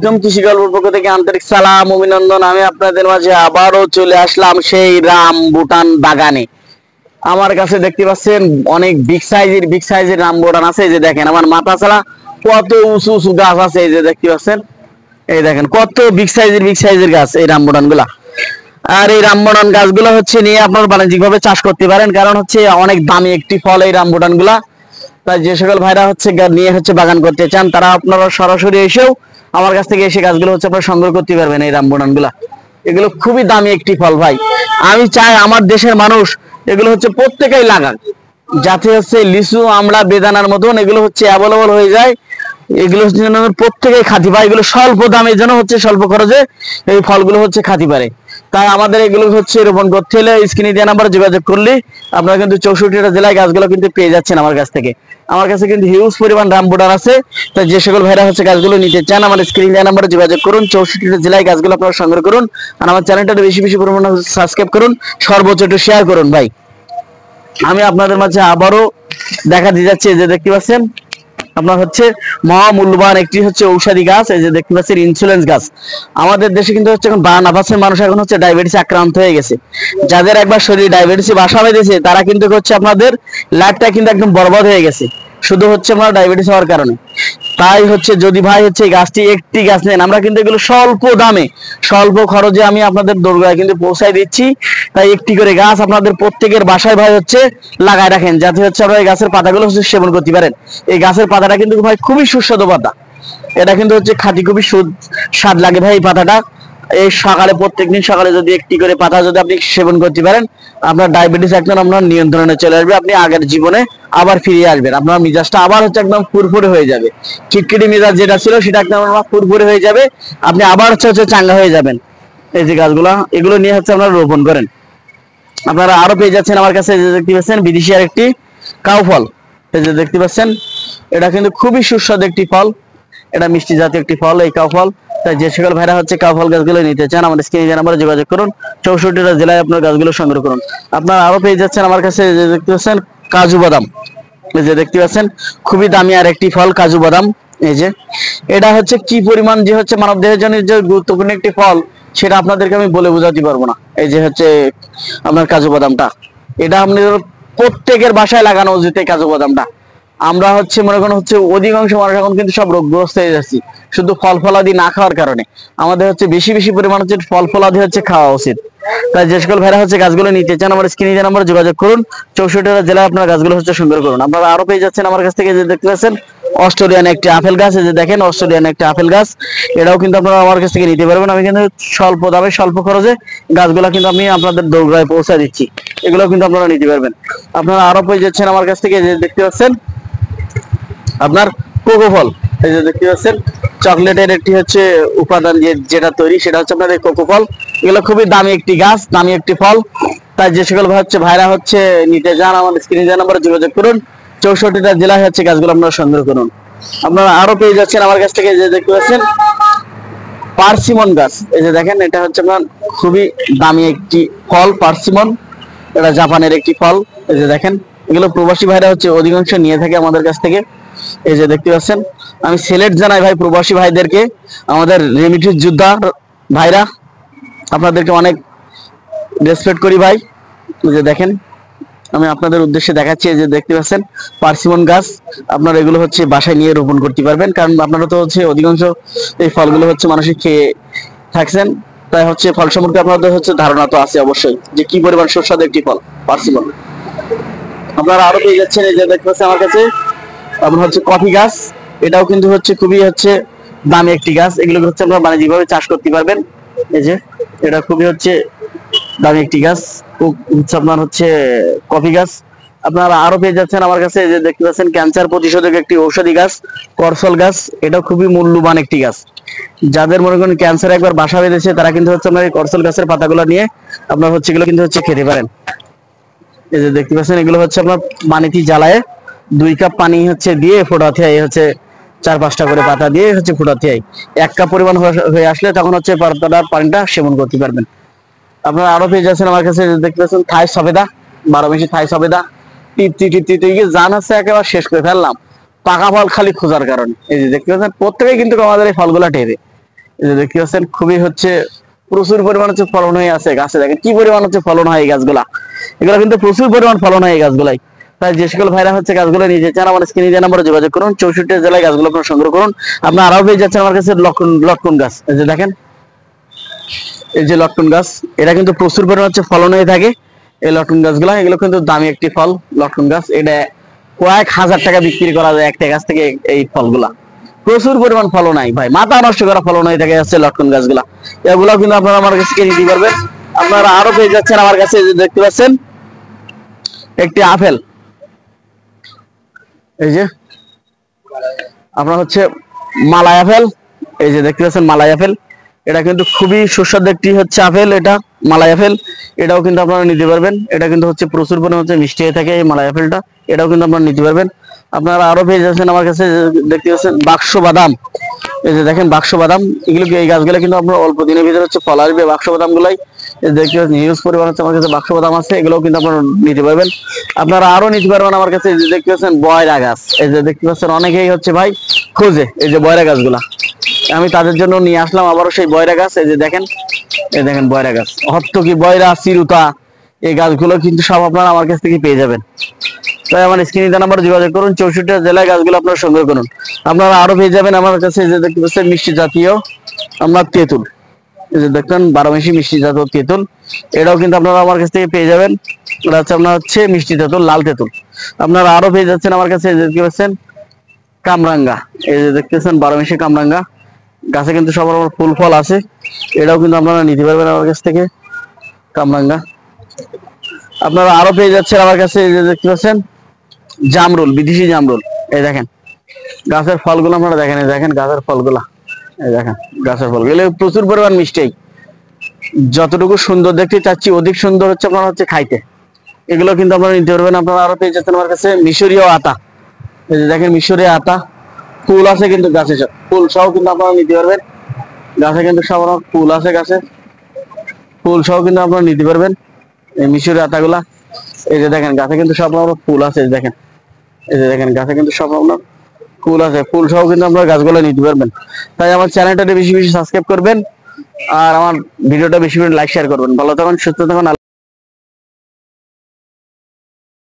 কৃষি গল্পের পক্ষ থেকে আন্তরিক সালাম অভিনন্দন। আমি আপনাদের মাঝে আবারও চলে আসলাম সেই রামবুটান বাগানে। আমার কাছে দেখতে পাচ্ছেন অনেক বিগ সাইজের রামবুটান আছে। এই যে দেখেন আমার মাথা ছাড়া কত উঁচু উঁচু গাছ আছে। এই যে দেখতে পাচ্ছেন, এই দেখেন কত বিগ সাইজের গাছ এই রামবুটান গুলা। আর এই রামবুটান গাছগুলো হচ্ছে নিয়ে আপনার বাণিজ্যিক ভাবে চাষ করতে পারেন, কারণ হচ্ছে অনেক দামি একটি ফল এই রামবুটান গুলা। তাই যে সকল ভাইরা হচ্ছে নিয়ে হচ্ছে বাগান করতে চান তারা আপনারা সরাসরি এসেও আমার কাছ থেকে এসে গাছগুলো হচ্ছে আপনারা সংগ্রহ করতে পারবেন। এই রামবুটান গুলা এগুলো খুবই দামি একটি ফল ভাই। আমি চাই আমার দেশের মানুষ এগুলো হচ্ছে প্রত্যেকেই লাগাক, যাতে হচ্ছে লিচু আমড়া বেদানার মতন এগুলো হচ্ছে অ্যাভেলেবল হয়ে যায়। এগুলো হচ্ছে যেন প্রত্যেকেই খাতি পায়, এগুলো স্বল্প দামে যেন হচ্ছে স্বল্প খরচে এই ফলগুলো হচ্ছে খাতি পারে। তাই আমাদের এগুলো হচ্ছে রোপণ করতে হলে স্ক্রিনে দেওয়া নাম্বারে যোগাযোগ করলে আপনারা কিন্তু 64টা জেলায় গাছগুলো কিন্তু পেয়ে যাচ্ছেন আমার কাছ থেকে। আমার কাছে কিন্তু হিউজ পরিমাণ রামবুটান আছে। তাই যে সকল ভাইরা হচ্ছে গাছগুলো নিতে চান আমার স্ক্রিনে দেওয়া নাম্বারে যোগাযোগ করুন। 64টা জেলায় গাছগুলো আপনারা সংগ্রহ করুন। আর আমার চ্যানেলটা বেশি বেশি পরিমাণে সাবস্ক্রাইব করুন, সর্বোচ্চ একটু শেয়ার করুন ভাই। আমি আপনাদের মাঝে আবারও দেখা দিয়ে যাচ্ছি, যে দেখতে পাচ্ছেন আপনার হচ্ছে মহামূল্যবান একটি হচ্ছে ঔষধি গাছ। এই যে দেখতে পাচ্ছেন ইনসুলেন্স গাছ। আমাদের দেশে কিন্তু হচ্ছে এখন 52% মানুষ এখন হচ্ছে ডায়াবেটিস আক্রান্ত হয়ে গেছে। যাদের একবার শরীরে ডায়াবেটিস বাসা বেঁধেছে তারা কিন্তু হচ্ছে আপনাদের লাইফটা কিন্তু একদম বরবাদ হয়ে গেছে, শুধু হচ্ছে আমরা ডায়াবেটিস হওয়ার কারণে। তাই হচ্ছে যদি ভাই হচ্ছে গাছটি একটি গাছ নেন, আমরা কিন্তু এগুলো স্বল্প দামে স্বল্প খরচে আমি আপনাদের দোরগোড়ায় কিন্তু পৌঁছায় দিচ্ছি। তাই একটি করে গাছ আপনাদের প্রত্যেকের বাসায় ভাই হচ্ছে লাগায় রাখেন, যাতে হচ্ছে আপনারা এই গাছের পাতাগুলো হচ্ছে সেবন করতে পারেন। এই গাছের পাতাটা কিন্তু ভাই খুবই সুস্বাদু পাতা। এটা কিন্তু হচ্ছে খাঁটি, খুবই স্বাদ লাগে ভাই এই পাতাটা। এই সকালে প্রত্যেকদিন সকালে যদি একটি করে পাতা যদি আপনি সেবন করতে পারেন, আপনার ডায়াবেটিস একদম আপনার নিয়ন্ত্রণে চলে আসবে। আপনি আগের জীবনে আবার ফিরে আসবেন, আপনার মিজাজটা আবার হচ্ছে একদম ফুরফুরে হয়ে যাবে। খিটখিটি মিজাজ যেটা ছিল সেটা একদম ফুরফুরে হয়ে যাবে, আপনি আবার হচ্ছে চাঙ্গা হয়ে যাবেন। এই যে গাছগুলা এগুলো নিয়ে হচ্ছে আপনারা রোপণ করেন। আপনারা আরো পেয়ে যাচ্ছেন আমার কাছে, যে দেখতে পাচ্ছেন বিদেশি আর একটি কাউ ফল। এই যে দেখতে পাচ্ছেন এটা কিন্তু খুবই সুস্বাদু একটি ফল, এটা মিষ্টি জাতীয় একটি ফল এই কাউ ফল। তাই যে সকল ভাইরা হচ্ছে কাউ ফল গাছগুলো নিতে চান আমাদের স্ক্রিনে নাম্বারে যোগাযোগ করুন। 64টা জেলায় আপনার গাছগুলো সংগ্রহ করুন। আপনারা আরো পেয়ে যাচ্ছেন আমার কাছে, যে দেখতে পাচ্ছেন কাজু বাদাম। এই যে দেখতে পাচ্ছেন খুবই দামি আর একটি ফল কাজু বাদাম। এই যে এটা হচ্ছে কি পরিমাণ যে হচ্ছে মানব দেহের জন্য যে গুরুত্বপূর্ণ একটি ফল সেটা আপনাদেরকে আমি বলে বোঝাতে পারবো না। এই যে হচ্ছে আপনার কাজু বাদামটা, এটা আপনাদের প্রত্যেকের বাসায় লাগানো উচিত এই কাজু বাদামটা। আমরা হচ্ছে মনে করেন হচ্ছে অধিকাংশ মানুষ এখন কিন্তু সব রোগগ্রস্ত হয়ে যাচ্ছি শুধু ফল ফলাদি না খাওয়ার কারণে। আমাদের হচ্ছে বেশি বেশি পরিমাণ হচ্ছে ফল ফলাদি হচ্ছে খাওয়া উচিত। তাই যে সকল ভাইরা হচ্ছে গাছগুলো নিতে চান আমার স্ক্রিনে নাম্বারে যোগাযোগ করুন। 64টা জেলায় আপনার গাছগুলো হচ্ছে সংগ্রহ করুন। আপনারা আরো পেয়ে যাচ্ছেন আমার কাছ থেকে, যে দেখতে পাচ্ছেন অস্ট্রেলিয়ান একটি আপেল গাছ। এই যে দেখেন অস্ট্রেলিয়ান একটি আপেল গাছ, এটাও কিন্তু আপনারা আমার কাছ থেকে নিতে পারবেন। আমি কিন্তু স্বল্প দামে স্বল্প খরচে গাছগুলো কিন্তু আমি আপনাদের দোরগোড়ায় পৌঁছে দিচ্ছি, এগুলো কিন্তু আপনারা নিতে পারবেন। আপনারা আরো পেয়ে যাচ্ছেন আমার কাছ থেকে, যে দেখতে পাচ্ছেন আপনার কোকো ফল। এই যে দেখতে পাচ্ছেন চকলেটের একটি হচ্ছে উপাদান যেটা তৈরি সেটা হচ্ছে আপনাদের কোকো ফল। এগুলো খুবই দামি একটি গাছ, দামি একটি ফল। তাই যে সকল ভাইরা হচ্ছে নিতে যান আমাদের স্ক্রিনে দেওয়া নাম্বারে যোগাযোগ করুন। 64টা জেলায় হচ্ছে গাছগুলো আপনারা সংগ্রহ করুন। আপনারা আরো পেয়ে যাচ্ছেন আমার কাছ থেকে, যে দেখতে পাচ্ছেন পার্সিমন গাছ। এই যে দেখেন এটা হচ্ছে আপনার খুবই দামি একটি ফল পার্সিমন, এটা জাপানের একটি ফল। এই যে দেখেন এগুলো প্রবাসী ভাইরা হচ্ছে অধিকাংশ নিয়ে থাকে আমাদের কাছ থেকে। এই যে দেখতে পাচ্ছেন আমি সিলেট জানাই ভাই প্রবাসী ভাইদেরকে, আমাদের রেমিটেন্স যোদ্ধা ভাইরা, আপনাদেরকে অনেক রেসপেক্ট করি ভাই। এই যে দেখেন আমি আপনাদের উদ্দেশ্যে দেখাচ্ছি, যে দেখতে পাচ্ছেন পার্সিমন গাছ। আপনারা এগুলো হচ্ছে বাসায় নিয়ে রোপণ করতে পারবেন, কারণ আপনারা তো হচ্ছে অধিকাংশ এই ফলগুলো হচ্ছে মানুষের খেয়ে থাকছেন। তাই হচ্ছে ফল সম্পর্কে আপনাদের হচ্ছে ধারণা তো আছে অবশ্যই, যে কি পরিমাণ সুস্বাদু একটি ফল পার্সিমন। আপনারা আরো পেয়ে যাচ্ছেন, এই যে দেখতে পাচ্ছেন আমার কাছে আপনার হচ্ছে কফি গাছ। এটাও কিন্তু হচ্ছে খুবই হচ্ছে দামি একটি গাছ, এগুলো হচ্ছে আপনারা বাণিজ্যিকভাবে চাষ করতে পারবেন। এই যে এটা খুবই হচ্ছে দামি একটি গাছ, হচ্ছে আপনার হচ্ছে কফি গাছ। আপনারা আরো পেয়ে যাচ্ছেন আমার কাছে, যে দেখতে পাচ্ছেন ক্যান্সার প্রতিষেধক একটি ঔষধি গাছ করসল গাছ। এটাও খুবই মূল্যবান একটি গাছ। যাদের মনে করেন ক্যান্সার একবার বাসা বেঁধেছে তারা কিন্তু হচ্ছে আপনার এই করসল গাছের পাতাগুলো নিয়ে আপনার হচ্ছে এগুলো কিন্তু হচ্ছে খেতে পারেন। এই যে দেখতে পাচ্ছেন এগুলো হচ্ছে আপনার পানিতে জ্বালায় 2 কাপ পানি হচ্ছে দিয়ে ফোটাতে হয়, হচ্ছে 4-5টা করে পাতা দিয়ে হচ্ছে ফোটাতে হয়। 1 কাপ পরিমাণ হয়ে আসলে তখন হচ্ছে পানিটা সেবন করতে পারবেন। আপনারা আরো পেয়ে যাচ্ছেন আমার কাছে, দেখতে পাচ্ছেন থাই সবেদা, 12 মাসি থাই সবেদা। টিপতে গিয়ে জান আছে একেবারে শেষ করে ফেললাম পাকা ফল খালি খোঁজার কারণে। এই যে দেখতে পাচ্ছেন প্রত্যেকেই কিন্তু আমাদের এই ফলগুলা টেরে। এই যে দেখতে পাচ্ছেন খুবই হচ্ছে প্রচুর পরিমাণ হচ্ছে ফলন হয়ে আছে গাছে। দেখেন কি পরিমাণ হচ্ছে ফলন হয় এই গাছগুলা, এগুলো কিন্তু প্রচুর পরিমাণ ফলন হয় এই গাছগুলাই। তাই যে সকল ভাইরা হচ্ছে গাছগুলো নিয়ে চান আমার স্ক্রিনে যে নাম্বারে যোগাযোগ করুন। 64 জেলায় গাছগুলো আপনারা সংগ্রহ করুন। আপনার আরো পেয়ে যাচ্ছেন আমার কাছে লটকন লটকন গাছ। এই যে দেখেন এই যে লটকন গাছ, এটা কিন্তু প্রচুর পরিমাণ হচ্ছে ফলন হয়ে থাকে এই লটকন গাছগুলা। এগুলো কিন্তু দামি একটি ফল লটকন গাছ, এটা কয়েক হাজার টাকা বিক্রি করা যায় একটা গাছ থেকে এই ফলগুলা। প্রচুর পরিমাণ ফলন হয় ভাই, মাথা নষ্ট করা ফলন হয়ে থাকে হচ্ছে লটকন গাছগুলা। এগুলো কিন্তু আপনারা আমার কাছে কিনে নিতে পারবেন। আপনারা আরো পেয়ে যাচ্ছেন আমার কাছে, যে দেখতে পাচ্ছেন একটি আপেল। এই যে আপনার হচ্ছে মালাই আপেল। এই যে দেখতে পাচ্ছেন মালাই আপেল, এটা কিন্তু খুবই সুস্বাদু একটি হচ্ছে আপেল, এটা মালাই আপেল। এটাও কিন্তু আপনারা নিতে পারবেন। এটা কিন্তু হচ্ছে প্রচুর পরিমাণে হচ্ছে মিষ্টি হয়ে থাকে এই মালাই আপেলটা, এটাও কিন্তু আপনারা নিতে পারবেন। আপনারা আরো পেয়ে যাচ্ছেন আমার কাছে, দেখতে পাচ্ছেন বাক্স বাদাম। এই যে দেখেন বাক্স বাদাম, এগুলো এই গাছগুলো কিন্তু আপনার অল্প দিনের ভিতরে হচ্ছে ফল আসবে বাক্স বাদাম গুলাই। দেখতে পাচ্ছেন হিউজ পরিমাণ হচ্ছে আমার কাছে বাক্স বাদাম আছে, এগুলোও কিন্তু আপনারা নিতে পারবেন। আপনারা আরো নিতে পারবেন আমার কাছে। এই যে দেখতে পাচ্ছেন বয়রা গাছ, এই যে দেখতে পাচ্ছেন অনেকেই হচ্ছে ভাই খোঁজে এই যে বয়রা গাছগুলা, আমি তাদের জন্য নিয়ে আসলাম আবারও সেই বয়রা গাছ। এই যে দেখেন, এই দেখেন বয়রা গাছ, হত্তকি বয়রা চিরুতা, এই গাছগুলো কিন্তু সব আপনারা আমার কাছ থেকে পেয়ে যাবেন। তাই আমার স্ক্রিনে দেওয়া নাম্বারে যোগাযোগ করুন। 64 জেলায় গাছগুলো আপনারা সংগ্রহ করুন। আপনারা আরো পেয়ে যাবেন আমার কাছে যে দেখতে পাচ্ছেন মিষ্টি জাতীয় আমরা তেঁতুল। এই যে দেখেন 12 মাসি মিষ্টি জাতীয় তেঁতুল, এটাও কিন্তু আপনারা আমার কাছ থেকে পেয়ে যাবেন। এটা হচ্ছে আপনার হচ্ছে মিষ্টি তেঁতুল, লাল তেঁতুল। আপনারা আরো পেয়ে যাচ্ছেন আমার কাছে যে দেখতে পাচ্ছেন কামরাঙ্গা। এই যে দেখতেছেন 12 মাসি কামরাঙ্গা, গাছে কিন্তু সবার আমার ফুল ফল আছে, এটাও কিন্তু আপনারা নিতে পারবেন আমার কাছ থেকে কামরাঙ্গা। আপনারা আরো পেয়ে যাচ্ছেন আমার কাছে এই যে দেখতে পাচ্ছেন জামরুল, বিদেশি জামরুল। এই দেখেন গাছের ফলগুলো আপনারা দেখেন, এই দেখেন গাছের ফলগুলা, এই দেখেন গাছের ফল এগুলো প্রচুর পরিমাণ মিষ্টি। যতটুকু সুন্দর দেখতে চাচ্ছি অধিক সুন্দর হচ্ছে আপনার হচ্ছে খাইতে, এগুলো কিন্তু আপনারা নিতে পারবেন। আপনারা আরো পেয়ে যাচ্ছেন আমার কাছে মিশরীয় আতা। এই যে দেখেন মিশরীয় আতা, ফুল আছে কিন্তু গাছে, ফুল সহ কিন্তু আপনারা নিতে পারবেন। গাছে কিন্তু সব ফুল আছে, গাছে ফুল সহ কিন্তু আপনারা নিতে পারবেন এই মিশরীয় আতাগুলা। এই যে দেখেন গাছে কিন্তু সব আপনার ফুল আছে, দেখেন এই যে দেখেন গাছে কিন্তু সব আপনার ফুল আছে, ফুল সহ কিন্তু আপনারা গাছগুলো নিতে পারবেন। তাই আমার চ্যানেলটা বেশি বেশি সাবস্ক্রাইব করবেন আর আমার ভিডিওটা বেশি বেশি লাইক শেয়ার করবেন। ভালো থাকুন, সুস্থ থাকুন।